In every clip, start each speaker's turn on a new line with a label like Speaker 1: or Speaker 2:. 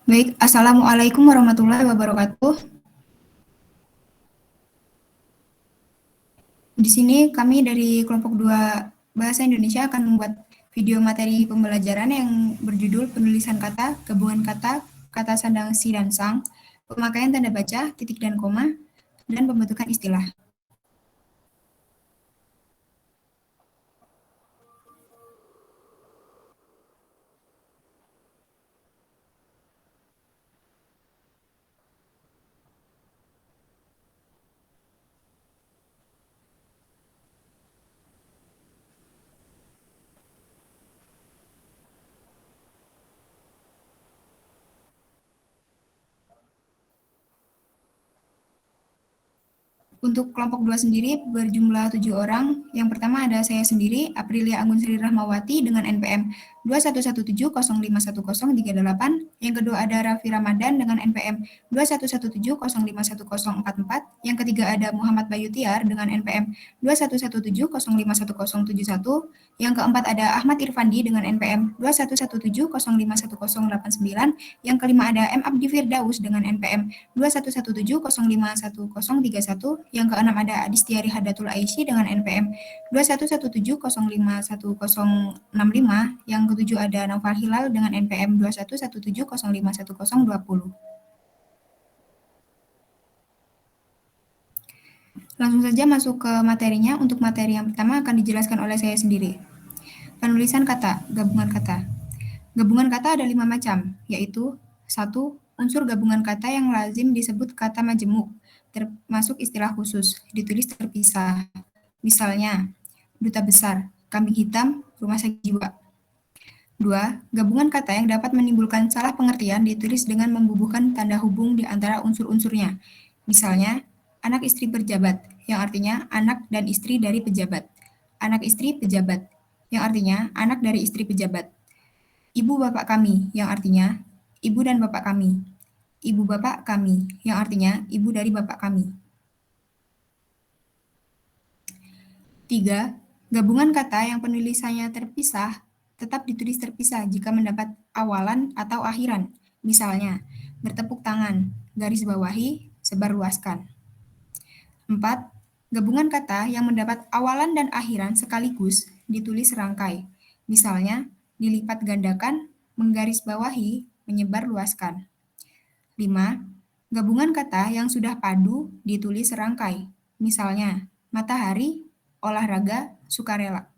Speaker 1: Baik, Assalamualaikum warahmatullahi wabarakatuh. Di sini kami dari kelompok 2 Bahasa Indonesia akan membuat video materi pembelajaran yang berjudul penulisan kata, gabungan kata, kata sandang si dan sang, pemakaian tanda baca, titik dan koma, dan pembentukan istilah. Untuk kelompok 2 sendiri berjumlah 7 orang. Yang pertama ada saya sendiri, Aprilia Anggun Sri Rahmawati dengan NPM 2117051038. Yang kedua ada Raffi Ramadan dengan NPM 2117051044. Yang ketiga ada Muhammad Bayu Tiar dengan NPM 2117051071. Yang keempat ada Ahmad Irfandi dengan NPM 2117051089. Yang kelima ada M. Abdi Firdaus dengan NPM 2117051031. Yang keenam ada Adistiari Hadatul Aisy dengan NPM 2117051065. Yang ketujuh ada Naufal Hilal dengan NPM 2117051020. Langsung saja masuk ke materinya. Untuk materi yang pertama akan dijelaskan oleh saya sendiri. Penulisan kata, gabungan kata. Gabungan kata ada 5 macam, yaitu 1. Unsur gabungan kata yang lazim disebut kata majemuk, termasuk istilah khusus, ditulis terpisah. Misalnya, duta besar, kambing hitam, rumah sakit jiwa. 2. Gabungan kata yang dapat menimbulkan salah pengertian ditulis dengan membubuhkan tanda hubung di antara unsur-unsurnya. Misalnya, anak istri pejabat, yang artinya anak dan istri dari pejabat. Anak istri pejabat, yang artinya anak dari istri pejabat. Ibu bapak kami, yang artinya ibu dan bapak kami. Ibu bapak kami, yang artinya ibu dari bapak kami. 3. Gabungan kata yang penulisannya terpisah tetap ditulis terpisah jika mendapat awalan atau akhiran. Misalnya, bertepuk tangan, garis bawahi, sebarluaskan. 4. Gabungan kata yang mendapat awalan dan akhiran sekaligus ditulis serangkai. Misalnya, dilipat gandakan, menggarisbawahi, menyebarluaskan. 5. Gabungan kata yang sudah padu ditulis serangkai. Misalnya, matahari, olahraga, sukarela.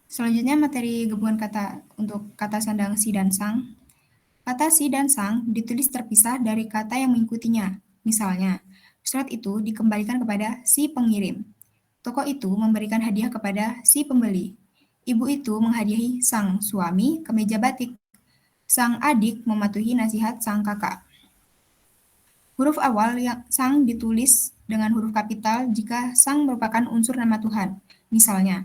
Speaker 1: Selanjutnya materi gabungan kata untuk kata sandang si dan sang. Kata si dan sang ditulis terpisah dari kata yang mengikutinya. Misalnya, surat itu dikembalikan kepada si pengirim. Toko itu memberikan hadiah kepada si pembeli. Ibu itu menghadiahi sang suami kemeja batik. Sang adik mematuhi nasihat sang kakak. Huruf awal yang sang ditulis dengan huruf kapital jika sang merupakan unsur nama Tuhan. Misalnya,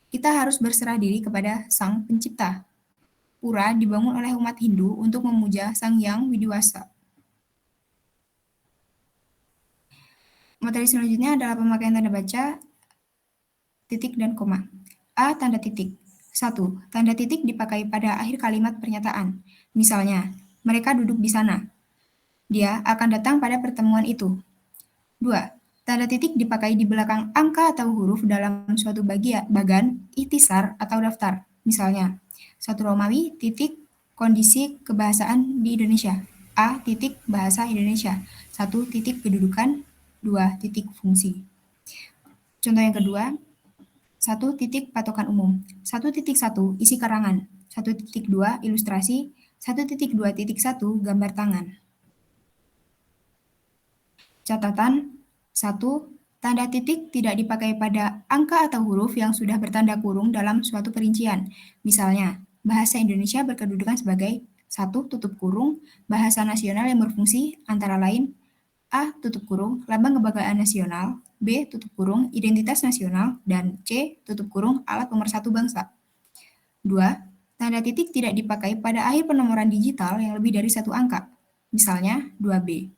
Speaker 1: kita harus berserah diri kepada Sang Pencipta. Pura dibangun oleh umat Hindu untuk memuja Sang Hyang Widiwasa. Materi selanjutnya adalah pemakaian tanda baca, titik dan koma. A. Tanda titik. 1. Tanda titik dipakai pada akhir kalimat pernyataan. Misalnya, mereka duduk di sana. Dia akan datang pada pertemuan itu. 2. Tanda titik dipakai di belakang angka atau huruf dalam suatu bagan, ikhtisar, atau daftar. Misalnya, 1 Romawi, titik, kondisi kebahasaan di Indonesia. A. Titik, bahasa Indonesia. 1 titik, kedudukan. 2 titik, fungsi. Contoh yang kedua, 1 titik, patokan umum. 1.1, isi karangan. 1.2, ilustrasi. 1.2.1, gambar tangan. Catatan 1. Tanda titik tidak dipakai pada angka atau huruf yang sudah bertanda kurung dalam suatu perincian. Misalnya, bahasa Indonesia berkedudukan sebagai 1 tutup kurung, bahasa nasional yang berfungsi antara lain A. Tutup kurung, lambang kebanggaan nasional, B. Tutup kurung, identitas nasional, dan C. Tutup kurung, alat pemersatu bangsa. 2. Tanda titik tidak dipakai pada akhir penomoran digital yang lebih dari 1 angka. Misalnya, 2B.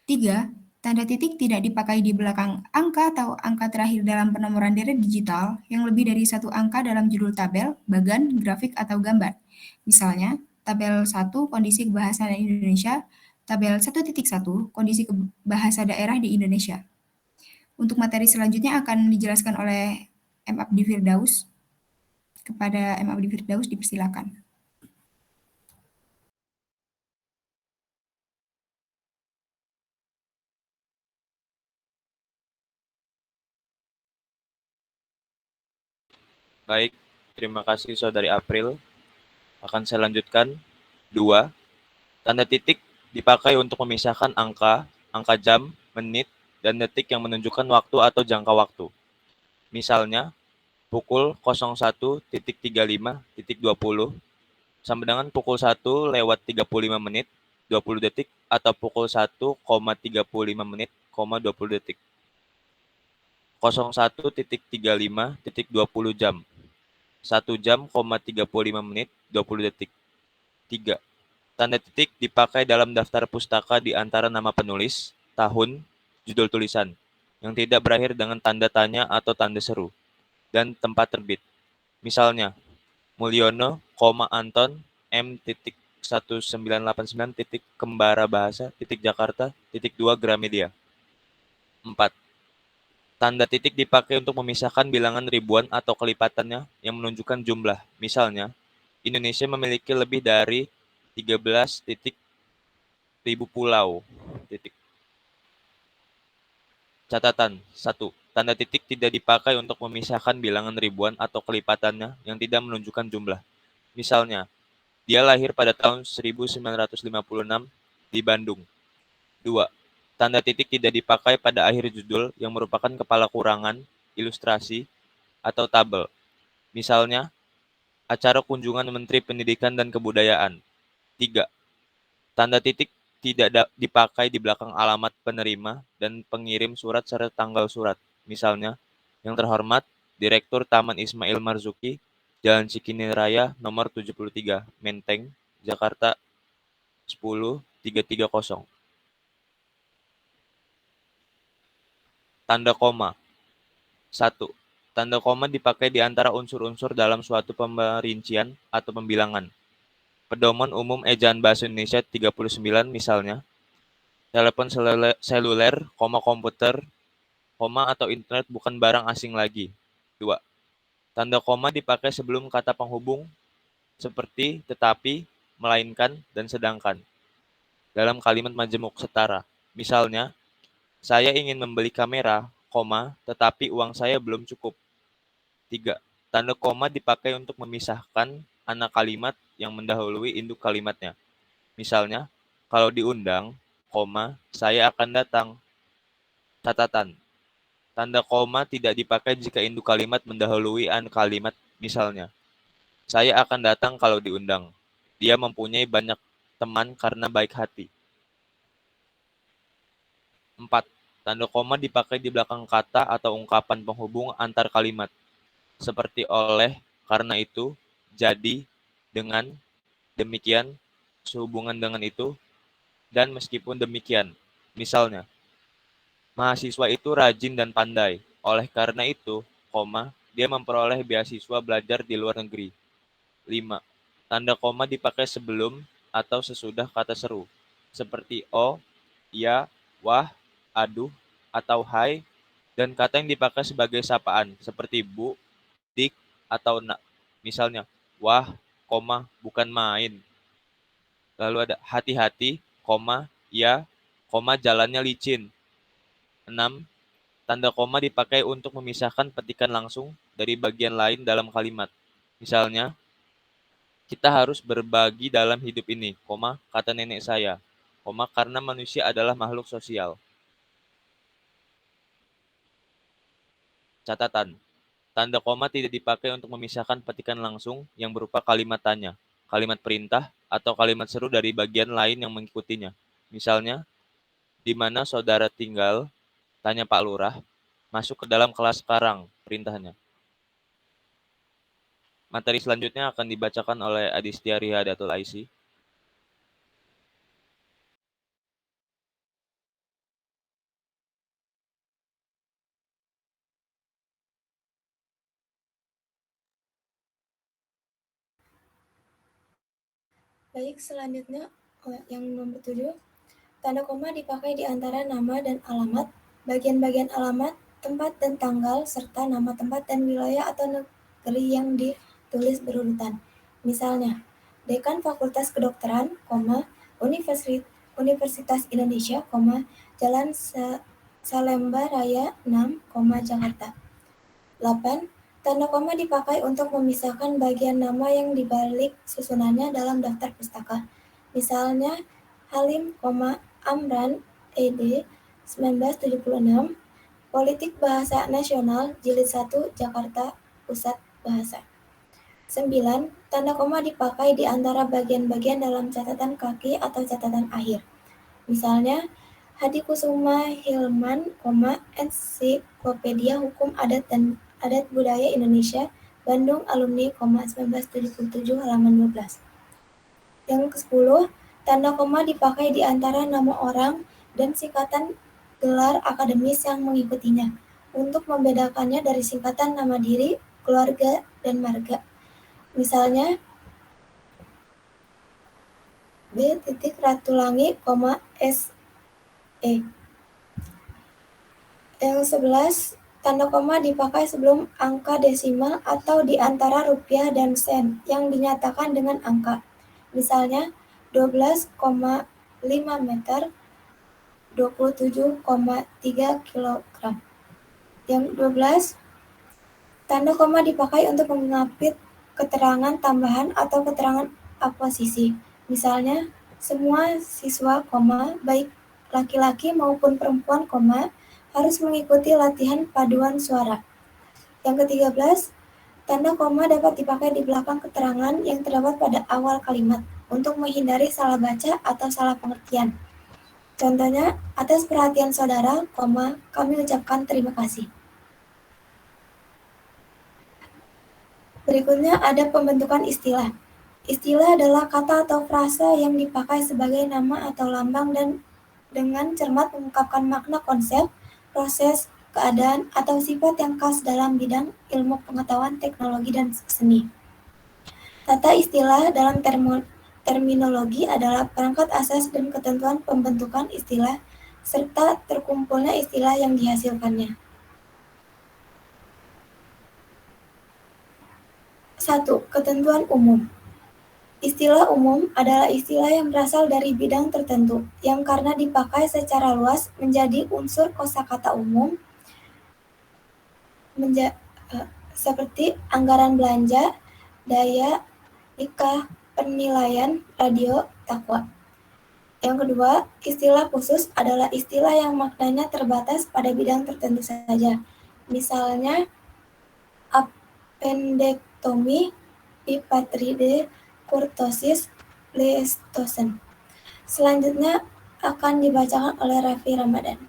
Speaker 1: 3. Tanda titik tidak dipakai di belakang angka atau angka terakhir dalam penomoran deret digital yang lebih dari 1 angka dalam judul tabel, bagan, grafik, atau gambar. Misalnya, tabel 1 kondisi kebahasaan Indonesia, tabel 1.1 kondisi bahasa daerah di Indonesia. Untuk materi selanjutnya akan dijelaskan oleh M. Abdi Firdaus. Kepada M. Abdi Firdaus dipersilakan.
Speaker 2: Baik, terima kasih Saudari April. Akan saya lanjutkan. 2. Tanda titik dipakai untuk memisahkan angka, angka jam, menit, dan detik yang menunjukkan waktu atau jangka waktu. Misalnya, pukul 01.35.20 sama dengan pukul 1:35 20 detik atau pukul 1,35 menit, 20 detik. 01.35.20 jam. 1 jam, 35 menit, 20 detik. 3. Tanda titik dipakai dalam daftar pustaka di antara nama penulis, tahun, judul tulisan, yang tidak berakhir dengan tanda tanya atau tanda seru, dan tempat terbit. Misalnya, Mulyono, Anton, M.1989, Kembara Bahasa, Jakarta, 2 Gramedia. 4. Tanda titik dipakai untuk memisahkan bilangan ribuan atau kelipatannya yang menunjukkan jumlah. Misalnya, Indonesia memiliki lebih dari 13.000 pulau. Titik. Catatan 1. Tanda titik tidak dipakai untuk memisahkan bilangan ribuan atau kelipatannya yang tidak menunjukkan jumlah. Misalnya, dia lahir pada tahun 1956 di Bandung. 2. Tanda titik tidak dipakai pada akhir judul yang merupakan kepala kurangan, ilustrasi, atau tabel. Misalnya, acara kunjungan Menteri Pendidikan dan Kebudayaan. 3. Tanda titik tidak dipakai di belakang alamat penerima dan pengirim surat serta tanggal surat. Misalnya, yang terhormat, Direktur Taman Ismail Marzuki, Jalan Cikini Raya, nomor 73, Menteng, Jakarta 10330. Tanda koma. 1. Tanda koma dipakai di antara unsur-unsur dalam suatu pemerincian atau pembilangan. Pedoman Umum Ejaan Bahasa Indonesia 39 misalnya, telepon seluler, komputer, atau internet bukan barang asing lagi. 2. Tanda koma dipakai sebelum kata penghubung seperti tetapi, melainkan, dan sedangkan dalam kalimat majemuk setara. Misalnya, saya ingin membeli kamera, tetapi uang saya belum cukup. 3. Tanda koma dipakai untuk memisahkan anak kalimat yang mendahului induk kalimatnya. Misalnya, kalau diundang, saya akan datang. Catatan. Tanda koma tidak dipakai jika induk kalimat mendahului an kalimat. Misalnya, saya akan datang kalau diundang. Dia mempunyai banyak teman karena baik hati. 4. Tanda koma dipakai di belakang kata atau ungkapan penghubung antar kalimat. Seperti oleh, karena itu, jadi, dengan, demikian, sehubungan dengan itu, dan meskipun demikian. Misalnya, mahasiswa itu rajin dan pandai. Oleh karena itu, dia memperoleh beasiswa belajar di luar negeri. 5. Tanda koma dipakai sebelum atau sesudah kata seru, seperti o, ya, wah, aduh, atau hai, dan kata yang dipakai sebagai sapaan, seperti bu, dik, atau nak. Misalnya, wah, bukan main. Lalu ada hati-hati, ya, jalannya licin. 6. Tanda koma dipakai untuk memisahkan petikan langsung dari bagian lain dalam kalimat. Misalnya, kita harus berbagi dalam hidup ini, kata nenek saya, karena manusia adalah makhluk sosial. Catatan. Tanda koma tidak dipakai untuk memisahkan petikan langsung yang berupa kalimat tanya, kalimat perintah, atau kalimat seru dari bagian lain yang mengikutinya. Misalnya, di mana saudara tinggal? Tanya Pak Lurah. Masuk ke dalam kelas sekarang, perintahnya. Materi selanjutnya akan dibacakan oleh Adistia Rihadatul Aisy.
Speaker 3: Baik, selanjutnya yang nomor 7. Tanda koma dipakai di antara nama dan alamat, bagian-bagian alamat, tempat dan tanggal, serta nama tempat dan wilayah atau negeri yang ditulis berurutan. Misalnya, Dekan Fakultas Kedokteran, Universitas Indonesia, Jalan Salemba Raya 6, Jakarta. 8. Tanda koma dipakai untuk memisahkan bagian nama yang dibalik susunannya dalam daftar pustaka. Misalnya, Halim, Amran, ed. 1976, Politik Bahasa Nasional, Jilid 1, Jakarta, Pusat Bahasa. 9. Tanda koma dipakai di antara bagian-bagian dalam catatan kaki atau catatan akhir. Misalnya, Hadi Kusuma Hilman, Ensiklopedia Hukum Adat dan Adat Budaya Indonesia, Bandung Alumni, 1977, halaman 12. Yang ke-10, tanda koma dipakai di antara nama orang dan singkatan gelar akademis yang mengikutinya, untuk membedakannya dari singkatan nama diri, keluarga, dan marga. Misalnya, B. Ratulangi, SE. Yang 11, tanda koma dipakai sebelum angka desimal atau di antara rupiah dan sen yang dinyatakan dengan angka. Misalnya, 12,5 meter, 27,3 kilogram. Yang 12, tanda koma dipakai untuk mengapit keterangan tambahan atau keterangan aposisi. Misalnya, semua siswa, baik laki-laki maupun perempuan, harus mengikuti latihan paduan suara. Yang ke-13, tanda koma dapat dipakai di belakang keterangan yang terdapat pada awal kalimat untuk menghindari salah baca atau salah pengertian. Contohnya, atas perhatian saudara, kami ucapkan terima kasih. Berikutnya ada pembentukan istilah. Istilah adalah kata atau frasa yang dipakai sebagai nama atau lambang dan dengan cermat mengungkapkan makna konsep, proses, keadaan, atau sifat yang khas dalam bidang ilmu pengetahuan, teknologi, dan seni. Tata istilah dalam terminologi adalah perangkat asas dan ketentuan pembentukan istilah serta terkumpulnya istilah yang dihasilkannya. 1. Ketentuan umum. Istilah umum adalah istilah yang berasal dari bidang tertentu, yang karena dipakai secara luas menjadi unsur kosakata umum, seperti anggaran belanja, daya, nikah, penilaian, radio, takwa. Yang kedua, istilah khusus adalah istilah yang maknanya terbatas pada bidang tertentu saja. Misalnya, appendektomi, hipatride, kurtosis, pleistocene. Selanjutnya akan dibacakan oleh Raffi Ramadan.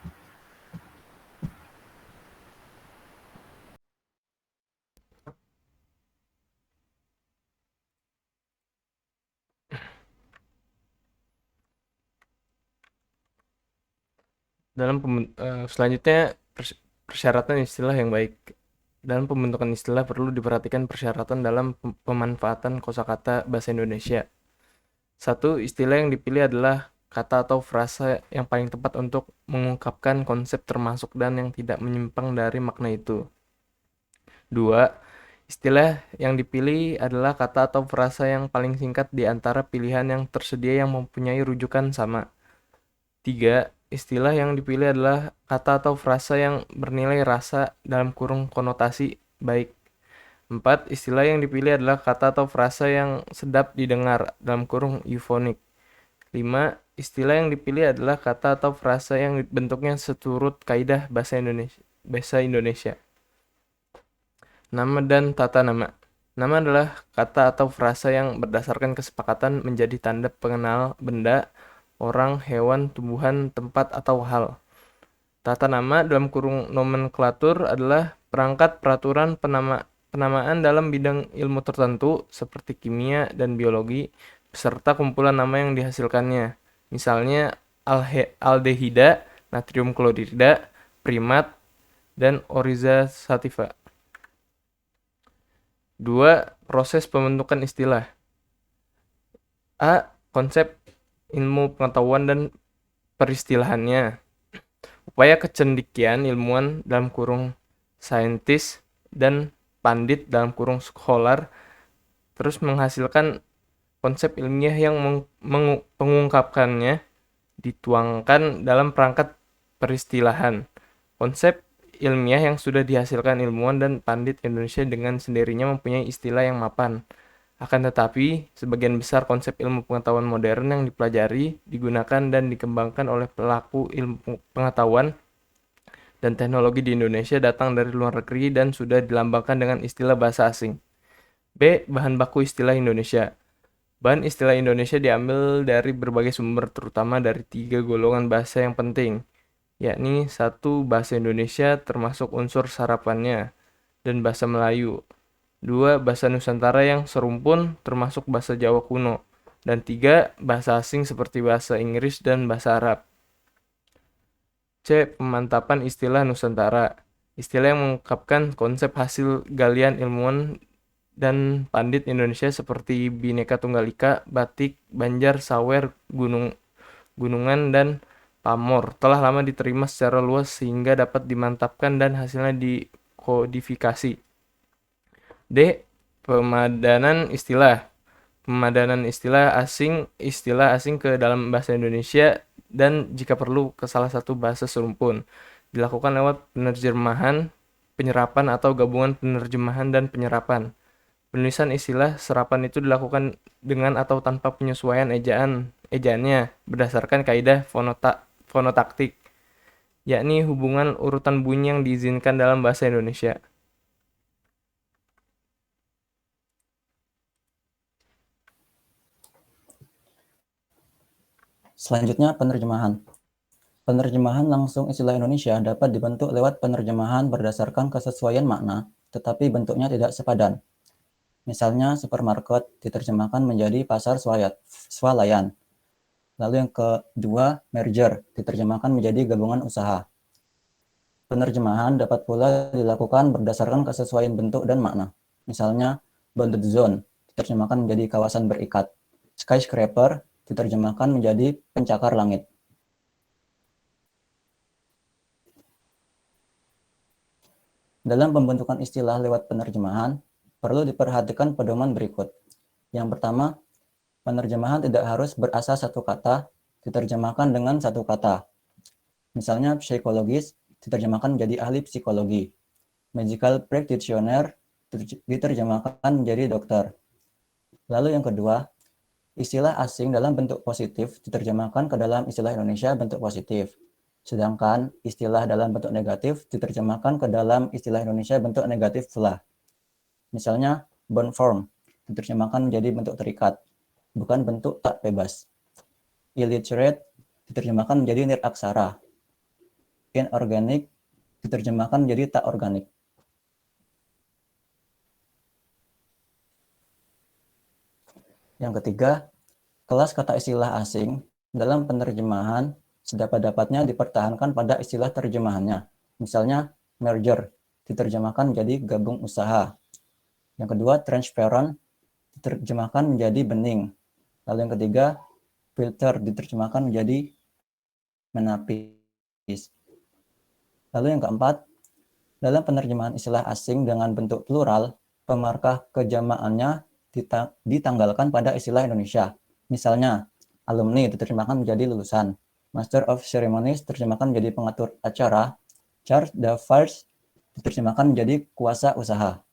Speaker 4: Selanjutnya persyaratan istilah yang baik. Dalam pembentukan istilah perlu diperhatikan persyaratan dalam pemanfaatan kosakata bahasa Indonesia. 1. Istilah yang dipilih adalah kata atau frasa yang paling tepat untuk mengungkapkan konsep termasuk dan yang tidak menyimpang dari makna itu. 2. Istilah yang dipilih adalah kata atau frasa yang paling singkat di antara pilihan yang tersedia yang mempunyai rujukan sama. 3. Istilah yang dipilih adalah kata atau frasa yang bernilai rasa dalam kurung konotasi baik. 4. Istilah yang dipilih adalah kata atau frasa yang sedap didengar dalam kurung eufonik. 5. Istilah yang dipilih adalah kata atau frasa yang bentuknya seturut kaidah bahasa Indonesia. Nama dan tata nama. Nama adalah kata atau frasa yang berdasarkan kesepakatan menjadi tanda pengenal benda, orang, hewan, tumbuhan, tempat, atau hal. Tata nama dalam kurung nomenklatur adalah perangkat peraturan penamaan dalam bidang ilmu tertentu seperti kimia dan biologi beserta kumpulan nama yang dihasilkannya. Misalnya aldehida, natrium klorida, primat, dan oryza sativa. 2. Proses pembentukan istilah. A. konsep ilmu pengetahuan dan peristilahannya. Upaya kecendikian ilmuwan dalam kurung saintis dan pandit dalam kurung scholar terus menghasilkan konsep ilmiah yang pengungkapkannya dituangkan dalam perangkat peristilahan. Konsep ilmiah yang sudah dihasilkan ilmuwan dan pandit Indonesia dengan sendirinya mempunyai istilah yang mapan. Akan tetapi, sebagian besar konsep ilmu pengetahuan modern yang dipelajari, digunakan dan dikembangkan oleh pelaku ilmu pengetahuan dan teknologi di Indonesia datang dari luar negeri dan sudah dilambangkan dengan istilah bahasa asing. B. Bahan baku istilah Indonesia. Bahan istilah Indonesia diambil dari berbagai sumber, terutama dari 3 golongan bahasa yang penting, yakni 1. Bahasa Indonesia termasuk unsur sarapannya dan bahasa Melayu. 2. Bahasa Nusantara yang serumpun termasuk bahasa Jawa kuno. Dan 3. Bahasa asing seperti bahasa Inggris dan bahasa Arab. C. Pemantapan istilah Nusantara. Istilah yang mengungkapkan konsep hasil galian ilmuwan dan pandit Indonesia seperti Bhinneka Tunggal Ika, Batik, Banjar, Sawer, Gunungan, dan Pamor telah lama diterima secara luas sehingga dapat dimantapkan dan hasilnya dikodifikasi. D. Pemadanan istilah. Pemadanan istilah asing ke dalam bahasa Indonesia dan jika perlu ke salah satu bahasa serumpun. Dilakukan lewat penerjemahan, penyerapan atau gabungan penerjemahan dan penyerapan. Penulisan istilah serapan itu dilakukan dengan atau tanpa penyesuaian ejaannya berdasarkan kaidah fonotaktik, yakni hubungan urutan bunyi yang diizinkan dalam bahasa Indonesia.
Speaker 5: Selanjutnya, penerjemahan. Penerjemahan langsung istilah Indonesia dapat dibentuk lewat penerjemahan berdasarkan kesesuaian makna, tetapi bentuknya tidak sepadan. Misalnya, supermarket diterjemahkan menjadi pasar swalayan. Lalu yang kedua, merger diterjemahkan menjadi gabungan usaha. Penerjemahan dapat pula dilakukan berdasarkan kesesuaian bentuk dan makna. Misalnya, bonded zone diterjemahkan menjadi kawasan berikat. Skyscraper diterjemahkan menjadi pencakar langit. Dalam pembentukan istilah lewat penerjemahan, perlu diperhatikan pedoman berikut. Yang pertama, penerjemahan tidak harus berasal satu kata, diterjemahkan dengan satu kata. Misalnya, psikologis diterjemahkan menjadi ahli psikologi. Medical practitioner diterjemahkan menjadi dokter. Lalu yang kedua, istilah asing dalam bentuk positif diterjemahkan ke dalam istilah Indonesia bentuk positif. Sedangkan istilah dalam bentuk negatif diterjemahkan ke dalam istilah Indonesia bentuk negatif pula. Misalnya, bond form diterjemahkan menjadi bentuk terikat, bukan bentuk tak bebas. Illiterate diterjemahkan menjadi niraksara. Inorganic diterjemahkan menjadi tak organik. Yang ketiga, kelas kata istilah asing dalam penerjemahan sedapat-dapatnya dipertahankan pada istilah terjemahannya. Misalnya, merger diterjemahkan menjadi gabung usaha. Yang kedua, transparent diterjemahkan menjadi bening. Lalu yang ketiga, filter diterjemahkan menjadi menapis. Lalu yang keempat, dalam penerjemahan istilah asing dengan bentuk plural, pemarkah kejamaannya ditanggalkan pada istilah Indonesia. Misalnya, alumni diterjemahkan menjadi lulusan. Master of Ceremonies diterjemahkan menjadi pengatur acara. Charge d'affaires diterjemahkan menjadi kuasa usaha.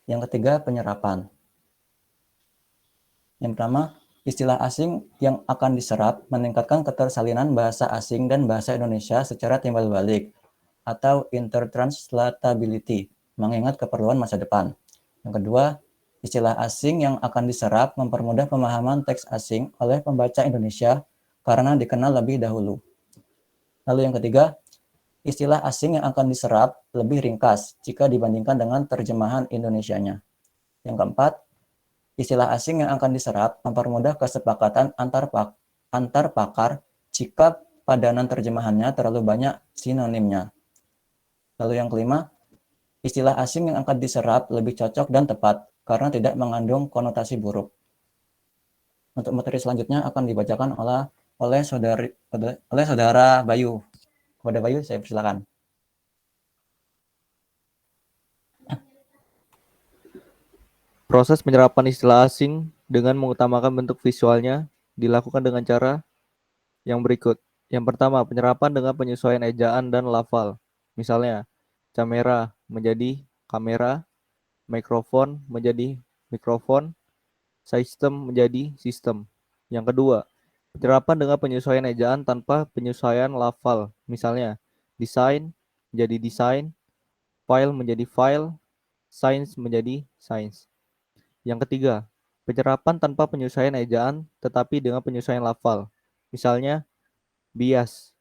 Speaker 5: Yang ketiga, penyerapan. Yang pertama, istilah asing yang akan diserap meningkatkan ketersalinan bahasa asing dan bahasa Indonesia secara timbal balik atau intertranslatability, mengingat keperluan masa depan. Yang kedua, istilah asing yang akan diserap mempermudah pemahaman teks asing oleh pembaca Indonesia karena dikenal lebih dahulu. Lalu yang ketiga, istilah asing yang akan diserap lebih ringkas jika dibandingkan dengan terjemahan Indonesianya. Yang keempat, istilah asing yang akan diserap mempermudah kesepakatan antar pakar jika padanan terjemahannya terlalu banyak sinonimnya. Lalu yang kelima, Istilah asing yang akan diserap lebih cocok dan tepat karena tidak mengandung konotasi buruk. Untuk materi selanjutnya akan dibacakan oleh saudara Bayu. Kepada Bayu saya persilakan.
Speaker 6: Proses penyerapan istilah asing dengan mengutamakan bentuk visualnya dilakukan dengan cara yang berikut. Yang pertama, penyerapan dengan penyesuaian ejaan dan lafal. Misalnya, kamera menjadi kamera, mikrofon menjadi mikrofon, sistem menjadi sistem. Yang kedua, penyerapan dengan penyesuaian ejaan tanpa penyesuaian lafal. Misalnya, desain menjadi desain, file menjadi file, sains menjadi sains. Yang ketiga, penyerapan tanpa penyesuaian ejaan tetapi dengan penyesuaian lafal. Misalnya, bias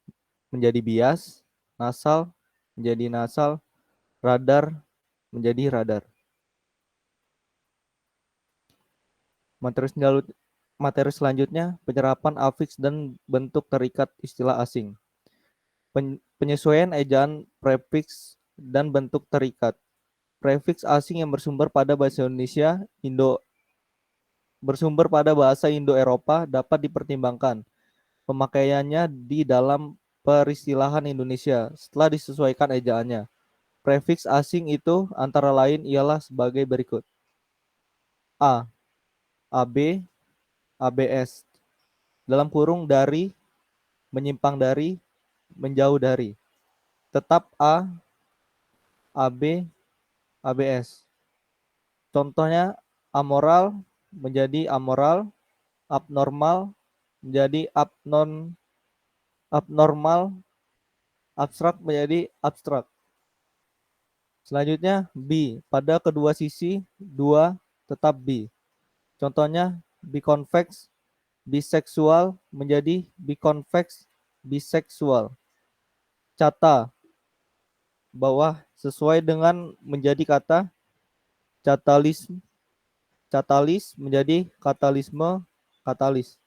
Speaker 6: menjadi bias, nasal menjadi nasal, radar menjadi radar. Materi selanjutnya, penyerapan afiks dan bentuk terikat istilah asing. Penyesuaian ejaan prefiks dan bentuk terikat. Prefiks asing yang bersumber pada bahasa Indo-Eropa dapat dipertimbangkan pemakaiannya di dalam peristilahan Indonesia setelah disesuaikan ejaannya. Prefiks asing itu antara lain ialah sebagai berikut. A, AB, ABS, dalam kurung dari, menyimpang dari, menjauh dari. Tetap A, AB, ABS. Contohnya amoral menjadi amoral, abnormal menjadi abnormal, abstrak menjadi abstrak. Selanjutnya B, pada kedua sisi dua tetap B. Contohnya biconvex, biseksual menjadi biconvex, biseksual. Cata bawah sesuai dengan menjadi kata catalis menjadi katalisme, katalis.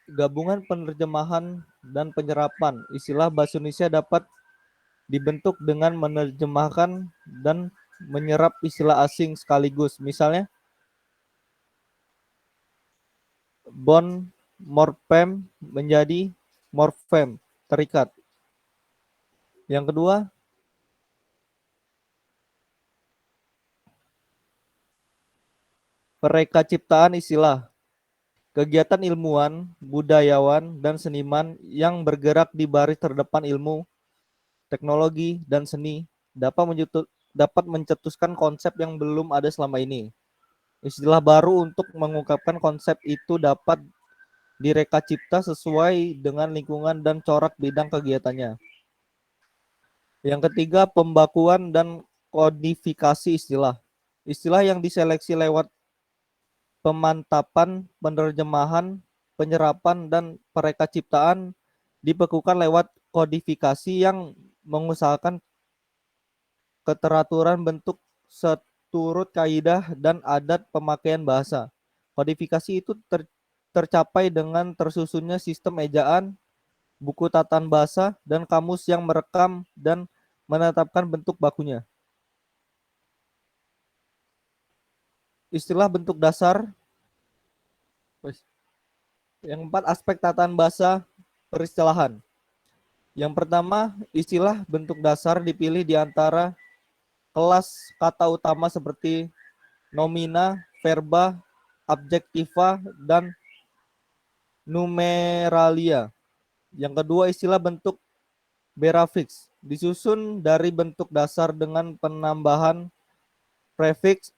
Speaker 6: Gabungan penerjemahan dan penyerapan istilah bahasa Indonesia dapat dibentuk dengan menerjemahkan dan menyerap istilah asing sekaligus. Misalnya, bond morfem menjadi morfem, terikat. Yang kedua, pereka ciptaan istilah. Kegiatan ilmuwan, budayawan, dan seniman yang bergerak di baris terdepan ilmu, teknologi, dan seni dapat mencetuskan konsep yang belum ada selama ini. Istilah baru untuk mengungkapkan konsep itu dapat direka cipta sesuai dengan lingkungan dan corak bidang kegiatannya. Yang ketiga, pembakuan dan kodifikasi istilah. Istilah yang diseleksi lewat pemantapan, penerjemahan, penyerapan, dan pereka ciptaan dibekukan lewat kodifikasi yang mengusahakan keteraturan bentuk seturut kaidah dan adat pemakaian bahasa. Kodifikasi itu tercapai dengan tersusunnya sistem ejaan, buku tatan bahasa, dan kamus yang merekam dan menetapkan bentuk bakunya. Istilah bentuk dasar. Yang keempat, aspek tatan bahasa peristilahan. Yang pertama, istilah bentuk dasar dipilih di antara kelas kata utama seperti nomina, verba, adjektiva, dan numeralia. Yang kedua, istilah bentuk berafiks disusun dari bentuk dasar dengan penambahan prefiks,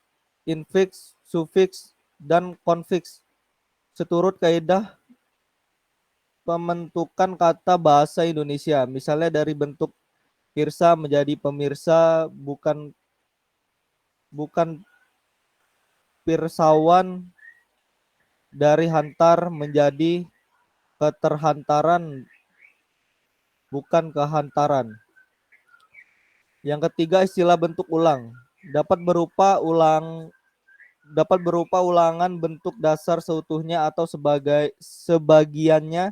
Speaker 6: infiks, sufiks, dan konfiks seturut kaidah pembentukan kata bahasa Indonesia. Misalnya dari bentuk pirsa menjadi pemirsa, bukan pirsawan, dari hantar menjadi keterhantaran, bukan kehantaran. Yang ketiga, istilah bentuk ulang dapat berupa ulangan bentuk dasar seutuhnya atau sebagiannya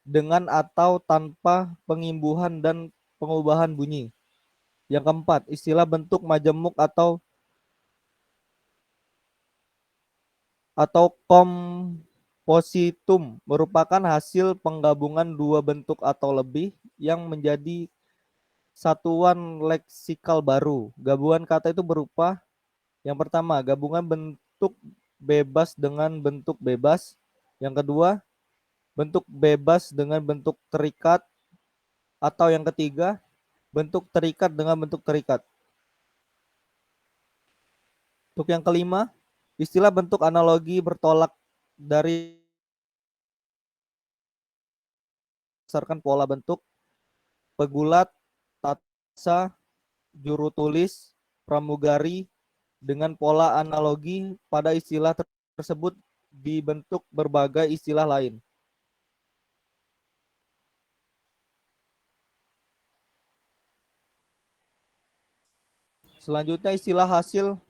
Speaker 6: dengan atau tanpa pengimbuhan dan pengubahan bunyi. Yang keempat, istilah bentuk majemuk atau kompositum merupakan hasil penggabungan dua bentuk atau lebih yang menjadi satuan leksikal baru. Gabungan kata itu berupa yang pertama, gabungan bentuk bebas dengan bentuk bebas. Yang kedua, bentuk bebas dengan bentuk terikat. Atau yang ketiga, bentuk terikat dengan bentuk terikat. Untuk yang kelima, istilah bentuk analogi bertolak dari berdasarkan pola bentuk, pegulat, tata, juru tulis, pramugari, dengan pola analogi pada istilah tersebut dibentuk berbagai istilah lain. Selanjutnya istilah hasil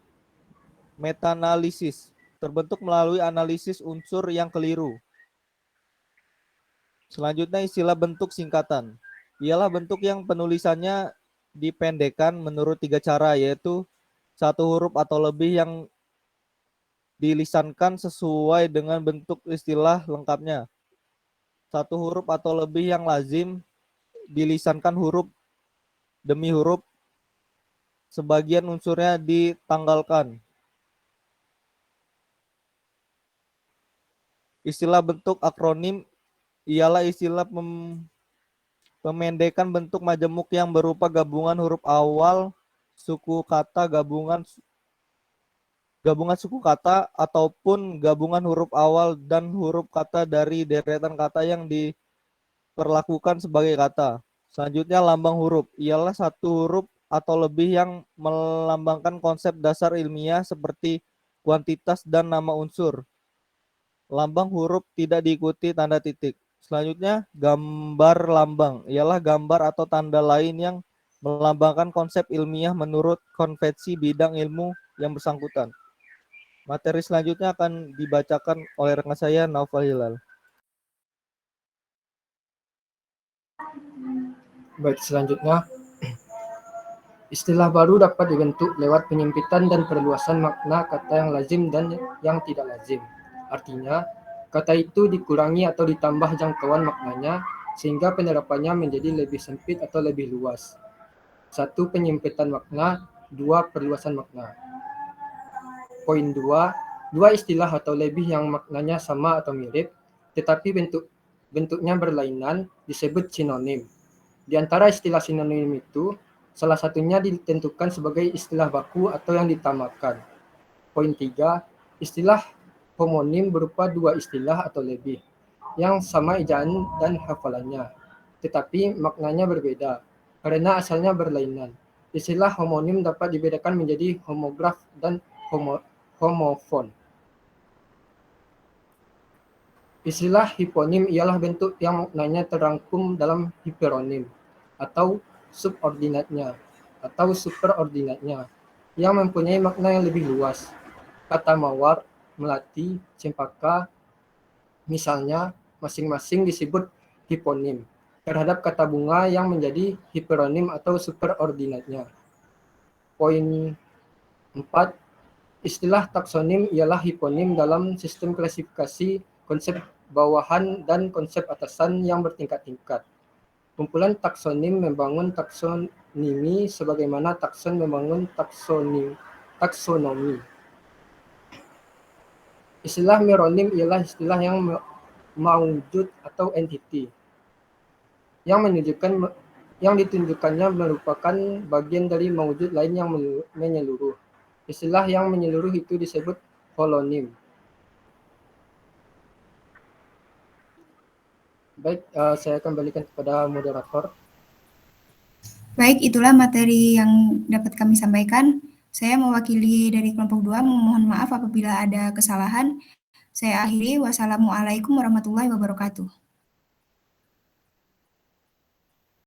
Speaker 6: meta-analisis terbentuk melalui analisis unsur yang keliru. Selanjutnya istilah bentuk singkatan. Ialah bentuk yang penulisannya dipendekkan menurut 3 cara, yaitu satu huruf atau lebih yang dilisankan sesuai dengan bentuk istilah lengkapnya. Satu huruf atau lebih yang lazim dilisankan huruf demi huruf, sebagian unsurnya ditanggalkan. Istilah bentuk akronim ialah istilah pemendekan bentuk majemuk yang berupa gabungan huruf awal suku kata, gabungan suku kata, ataupun gabungan huruf awal dan huruf kata dari deretan kata yang diperlakukan sebagai kata. Selanjutnya lambang huruf ialah satu huruf atau lebih yang melambangkan konsep dasar ilmiah seperti kuantitas dan nama unsur. Lambang huruf tidak diikuti tanda titik. Selanjutnya gambar lambang ialah gambar atau tanda lain yang melambangkan konsep ilmiah menurut konvensi bidang ilmu yang bersangkutan. Materi selanjutnya akan dibacakan oleh rekan saya, Naufal Hilal.
Speaker 7: Baik, selanjutnya, istilah baru dapat dibentuk lewat penyempitan dan perluasan makna kata yang lazim dan yang tidak lazim. Artinya, kata itu dikurangi atau ditambah jangkauan maknanya sehingga penerapannya menjadi lebih sempit atau lebih luas. 1. Penyempitan makna. 2. Perluasan makna. Poin 2. Dua istilah atau lebih yang maknanya sama atau mirip, tetapi bentuknya berlainan disebut sinonim. Di antara istilah sinonim itu, salah satunya ditentukan sebagai istilah baku atau yang ditamakan. Poin 3. Istilah homonim berupa dua istilah atau lebih yang sama ejaan dan hafalannya, tetapi maknanya berbeda karena asalnya berlainan. Istilah homonim dapat dibedakan menjadi homograf dan homofon. Istilah hiponim ialah bentuk yang maknanya terangkum dalam hiperonim atau subordinatnya atau superordinatnya yang mempunyai makna yang lebih luas. Kata mawar, melati, cempaka, misalnya, masing-masing disebut hiponim terhadap kata bunga yang menjadi hiperonim atau superordinatnya. Poin 4. Istilah taksonim ialah hiponim dalam sistem klasifikasi konsep bawahan dan konsep atasan yang bertingkat-tingkat. Kumpulan taksonim membangun taksonimi sebagaimana takson membangun taksonomi. Istilah meronim ialah istilah yang maujud atau entiti yang ditunjukkannya merupakan bagian dari maujud lain yang menyeluruh. Istilah yang menyeluruh itu disebut holonim. Baik, saya kembalikan kepada moderator.
Speaker 1: Baik, itulah materi yang dapat kami sampaikan. Saya mewakili dari kelompok 2 memohon maaf apabila ada kesalahan. Saya akhiri. Wassalamualaikum warahmatullahi wabarakatuh.